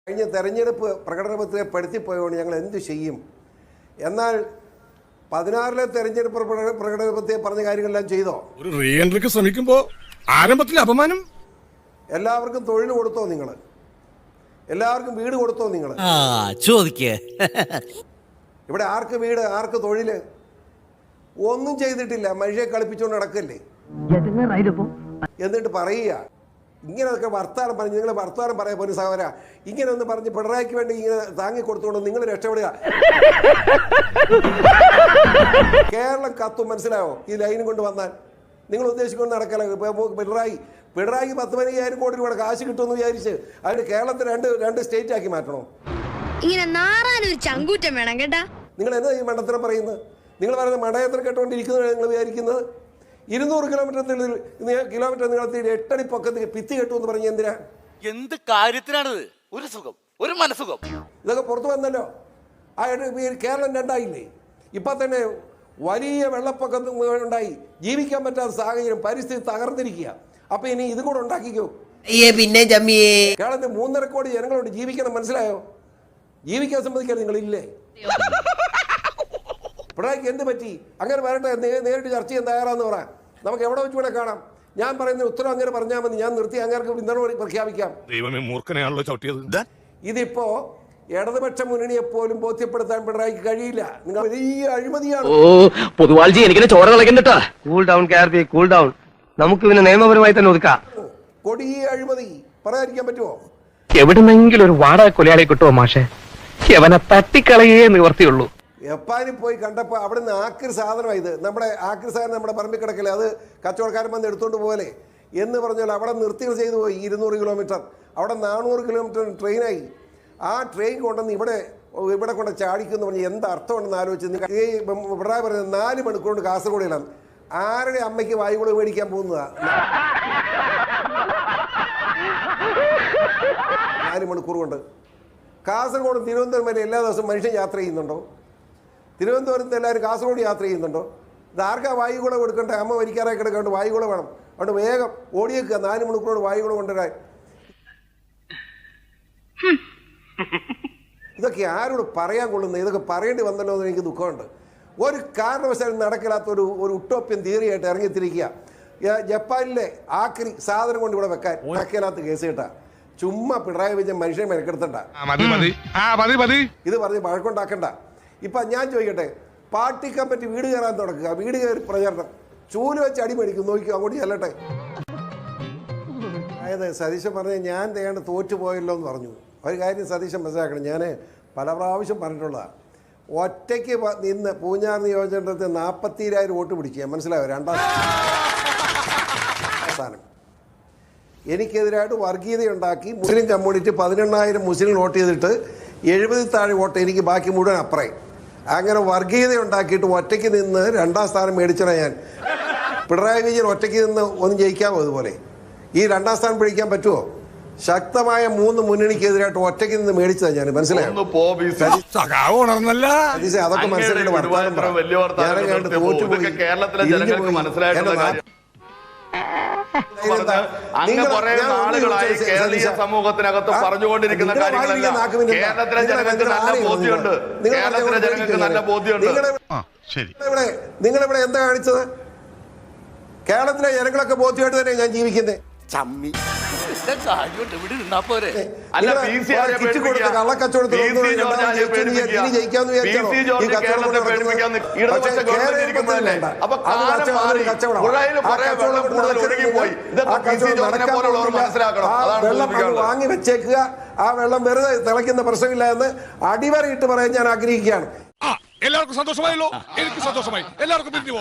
കഴിഞ്ഞ തെരഞ്ഞെടുപ്പ് പ്രകടനപത്രിക പെടുത്തിപ്പോയതുകൊണ്ട് ഞങ്ങൾ എന്ത് ചെയ്യും? എന്നാൽ 16-ലെ തെരഞ്ഞെടുപ്പ് പ്രകടനപത്രിക പറഞ്ഞ കാര്യങ്ങളെല്ലാം ചെയ്തോ? ഒരു റീ എൻട്രിക്ക് ശ്രമിക്കുമ്പോൾ ആരംഭത്തിൽ അപമാനം. എല്ലാവർക്കും തൊഴിൽ കൊടുത്തോ? നിങ്ങൾ എല്ലാവർക്കും വീട് കൊടുത്തോ? നിങ്ങൾ ചോദിക്കേ ഇവിടെ ആർക്ക് വീട്, ആർക്ക് തൊഴിൽ? ഒന്നും ചെയ്തിട്ടില്ല. മനുഷ്യയെ കളിപ്പിച്ചുകൊണ്ട് നടക്കല്ലേ. എന്നിട്ട് പറയുക ഇങ്ങനെയൊക്കെ വർത്താനം പറഞ്ഞ് നിങ്ങൾ വർത്താനം പറയാൻ പോലും സഹോദര ഇങ്ങനെ ഒന്ന് പറഞ്ഞ് പിണറായിക്ക് വേണ്ടി ഇങ്ങനെ താങ്ങി കൊടുത്തുകൊണ്ട് നിങ്ങൾ രക്ഷപ്പെടുക. കേരളം കത്തും, മനസ്സിലായോ? ഈ ലൈനും കൊണ്ട് വന്നാൽ നിങ്ങൾ ഉദ്ദേശിക്കൊണ്ട് നടക്കല. പിണറായി 10-15,000 കോടി രൂപയുടെ കാശ് കിട്ടുമെന്ന് വിചാരിച്ച് അതിന് കേരളത്തിൽ രണ്ട് സ്റ്റേറ്റ് ആക്കി മാറ്റണോ? ഇങ്ങനെ നാറാനൊരു ചങ്കൂറ്റം വേണം കേട്ടാ. നിങ്ങൾ എന്താ ഈ മണ്ടത്തരം പറയുന്നത്? നിങ്ങൾ പറയുന്നത് മടയത്തരം കേട്ടുകൊണ്ടിരിക്കുന്നത് നിങ്ങൾ വിചാരിക്കുന്നത് 200 കിലോമീറ്റർ നീളത്തിൽ 8 അടി പൊക്കത്തിൽ ഭിത്തി കെട്ടു എന്ന് പറഞ്ഞ എന്തിനാ? എന്ത് കാര്യത്തിനാണിത്? ഒരു സുഖം, ഒരു മനസുഖം. ഇതൊക്കെ പുറത്തു വന്നല്ലോ. ആ കേരളം രണ്ടായില്ലേ? ഇപ്പൊ തന്നെ വലിയ വെള്ളപ്പൊക്കം ഉണ്ടായി, ജീവിക്കാൻ പറ്റാത്ത സാഹചര്യം, പരിസ്ഥിതി തകർന്നിരിക്കുക. അപ്പൊ ഇനി ഇതും കൂടെ ഉണ്ടാക്കിക്കോ. പിന്നെ കേരളത്തിൽ 3.5 കോടി ജനങ്ങളോട് ജീവിക്കണം, മനസ്സിലായോ? ജീവിക്കാൻ സമ്മതിക്കാൻ നിങ്ങളില്ലേ? പിണറായിക്ക് എന്ത് പറ്റി? അങ്ങനെ വരട്ടെ, നേരിട്ട് ചർച്ച ചെയ്യാൻ തയ്യാറാന്ന് പറയാം. നമുക്ക് എവിടെ വെച്ച് വേണേ കാണാം. ഞാൻ പറയുന്ന ഉത്തരം അങ്ങനെ പറഞ്ഞാൽ മതി. ഞാൻ നിർത്തി അങ്ങേർക്ക് പിന്തുണ പ്രഖ്യാപിക്കാം. ദൈവമേ, മൂർഖനെയാണല്ലോ ചവിട്ടിയത്. ഇതിപ്പോ ഇടതുപക്ഷ മുന്നണിയെ പോലും ബോധ്യപ്പെടുത്താൻ പിണറായിക്ക് കഴിയില്ല. നിങ്ങൾ വലിയ അഴിമതിയാണ്. പൊതുവാൾജി എനിക്കിനെ ചോര കളക്കണ്ടട്ടാ. കൂൾ ഡൗൺ കാർബി, കൂൾ ഡൗൺ. നമുക്ക് പിന്നെ നിയമപരമായി തന്നെ ഒതുക്കാം. കൊടിയ അഴിമതി പറയാതിരിക്കാൻ പറ്റുമോ? എവിടുന്നെങ്കിലും ഒരു വാടക കൊലയാളെ കിട്ടുമോ മാഷെ? അവനെ തട്ടിക്കളയേ നിവർത്തിയുള്ളൂ. ജപ്പാനിൽ പോയി കണ്ടപ്പോൾ അവിടുന്ന് ആക്രി സാധനമാണ് ഇത്. നമ്മുടെ ആക്രി സാധനം നമ്മുടെ പറമ്പിൽ കിടക്കില്ല, അത് കച്ചവടക്കാരൻ വന്ന് എടുത്തുകൊണ്ട് പോലെ എന്ന് പറഞ്ഞാൽ അവിടെ നിർത്തികൾ ചെയ്തു പോയി. 200 കിലോമീറ്റർ, അവിടെ 400 കിലോമീറ്റർ ട്രെയിനായി. ആ ട്രെയിൻ കൊണ്ടുവന്ന് ഇവിടെ കൊണ്ട് ചാടിക്കുന്നു പറഞ്ഞാൽ എന്താ അർത്ഥമുണ്ടെന്ന് ആലോചിച്ച് ഈ പിണറായി പറയുന്നത് 4 മണിക്കൂർ കൊണ്ട് കാസർഗോഡിലാണ്. ആരുടെ അമ്മയ്ക്ക് വായുകൾ മേടിക്കാൻ പോകുന്നതാ? 4 മണിക്കൂർ കൊണ്ട് കാസർഗോഡ് തിരുവനന്തപുരം വരെ എല്ലാ ദിവസവും മനുഷ്യൻ യാത്ര ചെയ്യുന്നുണ്ടോ? തിരുവനന്തപുരത്ത് എല്ലാവരും കാസർഗോഡ് യാത്ര ചെയ്യുന്നുണ്ടോ? ഇത് ആർക്കാ വായുകുള കൊടുക്കണ്ടേ? അമ്മ വരിക്കാറായി കിടക്കാണ്ട് വായുകുള വേണം. അതുകൊണ്ട് വേഗം ഓടിയേക്കുക 4 മണിക്കൂറോട് വായുകുള കൊണ്ടുവരാൻ. ഇതൊക്കെ ആരോട് പറയാൻ കൊള്ളുന്നത്? ഇതൊക്കെ പറയേണ്ടി വന്നല്ലോ എന്ന് എനിക്ക് ദുഃഖമുണ്ട്. ഒരു കാരണവശാലും നടക്കില്ലാത്ത ഒരു ഉട്ടോപ്യൻ തിയറിയായിട്ട് ഇറങ്ങിത്തിരിക്കുക. ജപ്പാനിലെ ആക്രി സാധനം കൊണ്ട് ഇവിടെ വെക്കാൻ നടക്കില്ലാത്ത കേസ് കേട്ടാ. ചുമ്മാ പിണറായി വിജയൻ മനുഷ്യനെ മെനക്കെടുത്തണ്ട. ഇത് പറഞ്ഞ് വഴക്കുണ്ടാക്കണ്ട. ഇപ്പം ഞാൻ ചോദിക്കട്ടെ, പാർട്ടി കമ്മിറ്റി വീട് കയറാൻ തുടക്കുക, വീട് കയറി പ്രചരണം, ചൂല് വെച്ച് അടി മേടിക്കും, നോക്കിയോ അങ്ങോട്ട് ചെല്ലട്ടെ. അതായത് സതീശൻ പറഞ്ഞ ഞാൻ തേണ്ട തോറ്റുപോയല്ലോ എന്ന് പറഞ്ഞു. ഒരു കാര്യം സതീശൻ മനസ്സിലാക്കണം, ഞാൻ പല പ്രാവശ്യം പറഞ്ഞിട്ടുള്ളതാണ്. ഒറ്റയ്ക്ക് നിന്ന് പൂഞ്ഞാർ നിയോജകമണ്ഡലത്തിൽ 40,000 വോട്ട് പിടിക്കുക, മനസ്സിലായോ? 2ാം സ്ഥാനം. എനിക്കെതിരായിട്ട് വർഗീയതയുണ്ടാക്കി മുസ്ലിം കമ്മ്യൂണിറ്റി 18,000 മുസ്ലിം വോട്ട് ചെയ്തിട്ട് 70 താഴെ വോട്ട് എനിക്ക്, ബാക്കി മുഴുവൻ അപ്പുറേ. അങ്ങനെ വർഗീയത ഉണ്ടാക്കിയിട്ട് ഒറ്റയ്ക്ക് നിന്ന് 2ാം സ്ഥാനം മേടിച്ചതാണ് ഞാൻ. പിണറായി വിജയൻ ഒറ്റയ്ക്ക് നിന്ന് ഒന്നും ജയിക്കാമോ? അതുപോലെ ഈ 2ാം സ്ഥാനം പിടിക്കാൻ പറ്റുമോ? ശക്തമായ 3 മുന്നണിക്കെതിരായിട്ട് ഒറ്റയ്ക്ക് നിന്ന് മേടിച്ചതാണ് ഞാൻ, മനസ്സിലായോ? അതൊക്കെ മനസ്സിലായിട്ട് അങ്ങ് കുറെ നാളുകളായി കേരളീയ സമൂഹത്തിനകത്ത് പറഞ്ഞുകൊണ്ടിരിക്കുന്ന കാര്യങ്ങളല്ല. കേരളത്തിലെ ജനങ്ങൾക്ക് നല്ല ബോധ്യമുണ്ട്. കേരളത്തിലെ ജനങ്ങൾക്ക് നല്ല ബോധ്യമുണ്ട്. നിങ്ങളിവിടെ എന്താ കാണിച്ചത്? കേരളത്തിലെ ജനങ്ങളൊക്കെ ബോധ്യമായിട്ട് തന്നെ ഞാൻ ജീവിക്കുന്നത്. വാങ്ങി വെച്ചേക്കുക. ആ വെള്ളം വെറുതെ തിളയ്ക്കുന്ന പ്രശ്നമില്ല എന്ന് അടിവരയിട്ട് പറയാൻ ഞാൻ ആഗ്രഹിക്കുകയാണ്. എല്ലാവർക്കും സന്തോഷമായല്ലോ. എനിക്ക് സന്തോഷമായി. എല്ലാവർക്കും പിരിഞ്ഞു.